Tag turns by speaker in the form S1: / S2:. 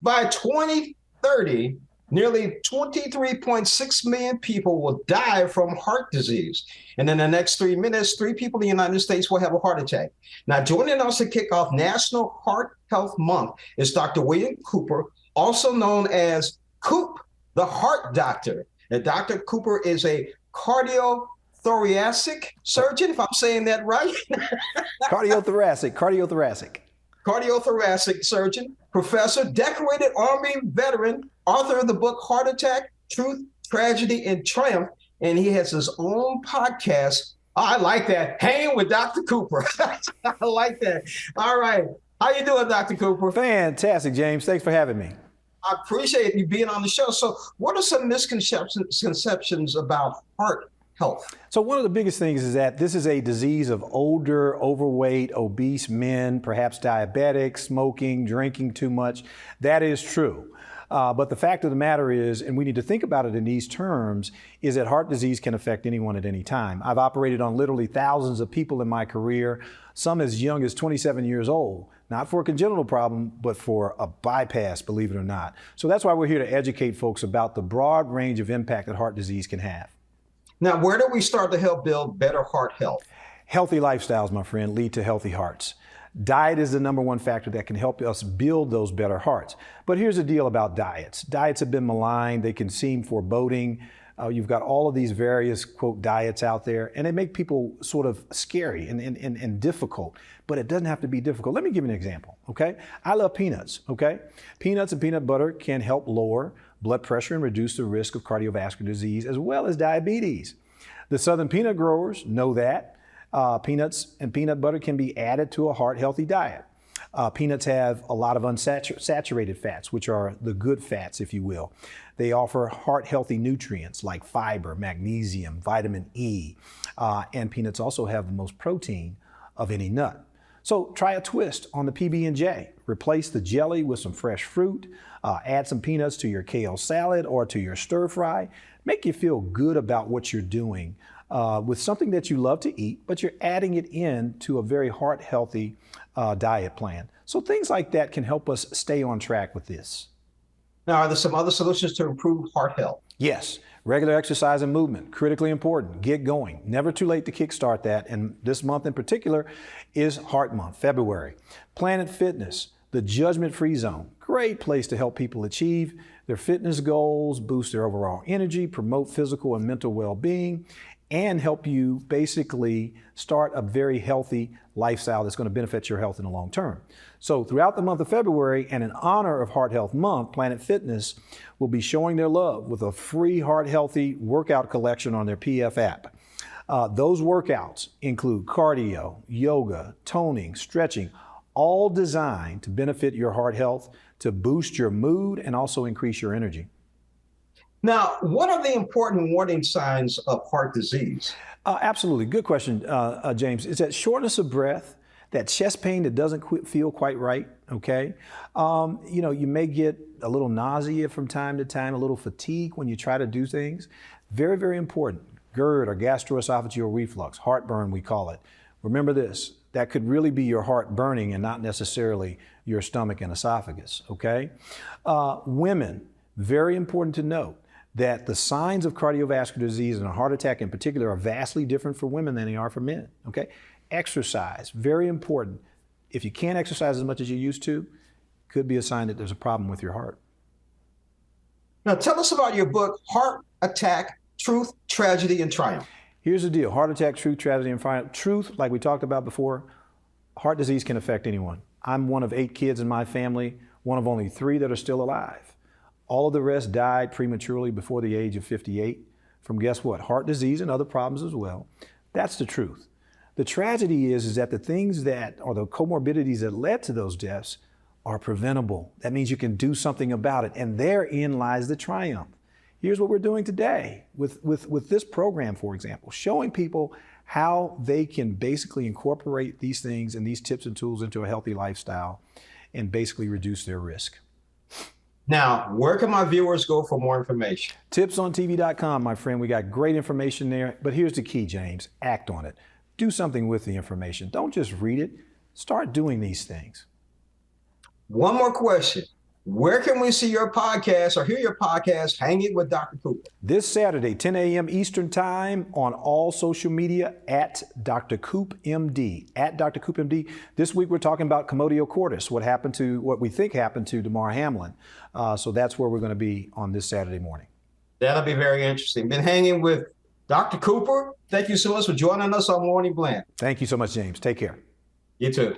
S1: by 2030, nearly 23.6 million people will die from heart disease. And in the next 3 minutes, 3 people in the United States will have a heart attack. Now, joining us to kick off National Heart Health Month is Dr. William Cooper, also known as Coop, the heart doctor. And Dr. Cooper is a cardiothoracic surgeon, if I'm saying that right.
S2: Cardiothoracic
S1: Surgeon, professor, decorated Army veteran, author of the book Heart Attack, Truth, Tragedy, and Triumph. And he has his own podcast. Oh, I like that. Hanging with Dr. Cooper. I like that. All right. How you doing, Dr. Cooper?
S2: Fantastic, James. Thanks for having me.
S1: I appreciate you being on the show. So what are some misconceptions about heart health?
S2: So one of the biggest things is that this is a disease of older, overweight, obese men, perhaps diabetic, smoking, drinking too much. That is true. But the fact of the matter is, and we need to think about it in these terms, is that heart disease can affect anyone at any time. I've operated on literally thousands of people in my career, some as young as 27 years old, not for a congenital problem, but for a bypass, believe it or not. So that's why we're here to educate folks about the broad range of impact that heart disease can have.
S1: Now, where do we start to help build better heart health?
S2: Healthy lifestyles, my friend, lead to healthy hearts. Diet is the #1 factor that can help us build those better hearts. But here's the deal about diets. Diets have been maligned. They can seem foreboding. You've got all of these various, quote, diets out there, and they make people sort of scary and difficult. But it doesn't have to be difficult. Let me give you an example, okay? I love peanuts, okay? Peanuts and peanut butter can help lower blood pressure and reduce the risk of cardiovascular disease as well as diabetes. The southern peanut growers know that. Peanuts and peanut butter can be added to a heart-healthy diet. Peanuts have a lot of unsaturated fats, which are the good fats, if you will. They offer heart-healthy nutrients like fiber, magnesium, vitamin E, and peanuts also have the most protein of any nut. So try a twist on the PB&J. Replace the jelly with some fresh fruit. Add some peanuts to your kale salad or to your stir fry. Make you feel good about what you're doing with something that you love to eat, but you're adding it in to a very heart-healthy diet plan. So things like that can help us stay on track with this.
S1: Now, are there some other solutions to improve heart health?
S2: Yes. Regular exercise and movement, critically important. Get going. Never too late to kickstart that. And this month in particular is Heart Month, February. Planet Fitness, the judgment-free zone. Great place to help people achieve their fitness goals, boost their overall energy, promote physical and mental well-being, and help you basically start a very healthy lifestyle that's going to benefit your health in the long term. So throughout the month of February, and in honor of Heart Health Month, Planet Fitness will be showing their love with a free Heart Healthy workout collection on their PF app. Those workouts include cardio, yoga, toning, stretching, all designed to benefit your heart health, to boost your mood, and also increase your energy.
S1: Now, what are the important warning signs of heart disease?
S2: Absolutely. Good question, James. It's that shortness of breath, that chest pain that doesn't feel quite right, okay? You may get a little nausea from time to time, a little fatigue when you try to do things. Very, very important. GERD or gastroesophageal reflux, heartburn we call it. Remember this, that could really be your heart burning and not necessarily your stomach and esophagus, okay? Women, very important to note that the signs of cardiovascular disease and a heart attack in particular are vastly different for women than they are for men, okay? Exercise, very important. If you can't exercise as much as you used to, could be a sign that there's a problem with your heart.
S1: Now tell us about your book, Heart Attack, Truth, Tragedy, and Triumph.
S2: Here's the deal, Heart Attack, Truth, Tragedy, and Triumph. Truth, like we talked about before, heart disease can affect anyone. I'm one of 8 kids in my family, one of only 3 that are still alive. All of the rest died prematurely before the age of 58 from, guess what, heart disease and other problems as well. That's the truth. The tragedy is that the things that, or the comorbidities that led to those deaths are preventable. That means you can do something about it, and therein lies the triumph. Here's what we're doing today with this program, for example, showing people how they can basically incorporate these things and these tips and tools into a healthy lifestyle and basically reduce their risk.
S1: Now, where can my viewers go for more information?
S2: Tipsontv.com, my friend. We got great information there. But here's the key, James. Act on it. Do something with the information. Don't just read it. Start doing these things.
S1: One more question. Where can we see your podcast or hear your podcast, Hanging with Dr. Cooper?
S2: This Saturday, 10 a.m. Eastern Time on all social media at Dr. Coop MD, at Dr. Coop MD. This week we're talking about commotio cordis, what we think happened to Damar Hamlin. So that's where we're going to be on this Saturday morning.
S1: That'll be very interesting. Been hanging with Dr. Cooper. Thank you so much for joining us on Morning Blend.
S2: Thank you so much, James. Take care.
S1: You too.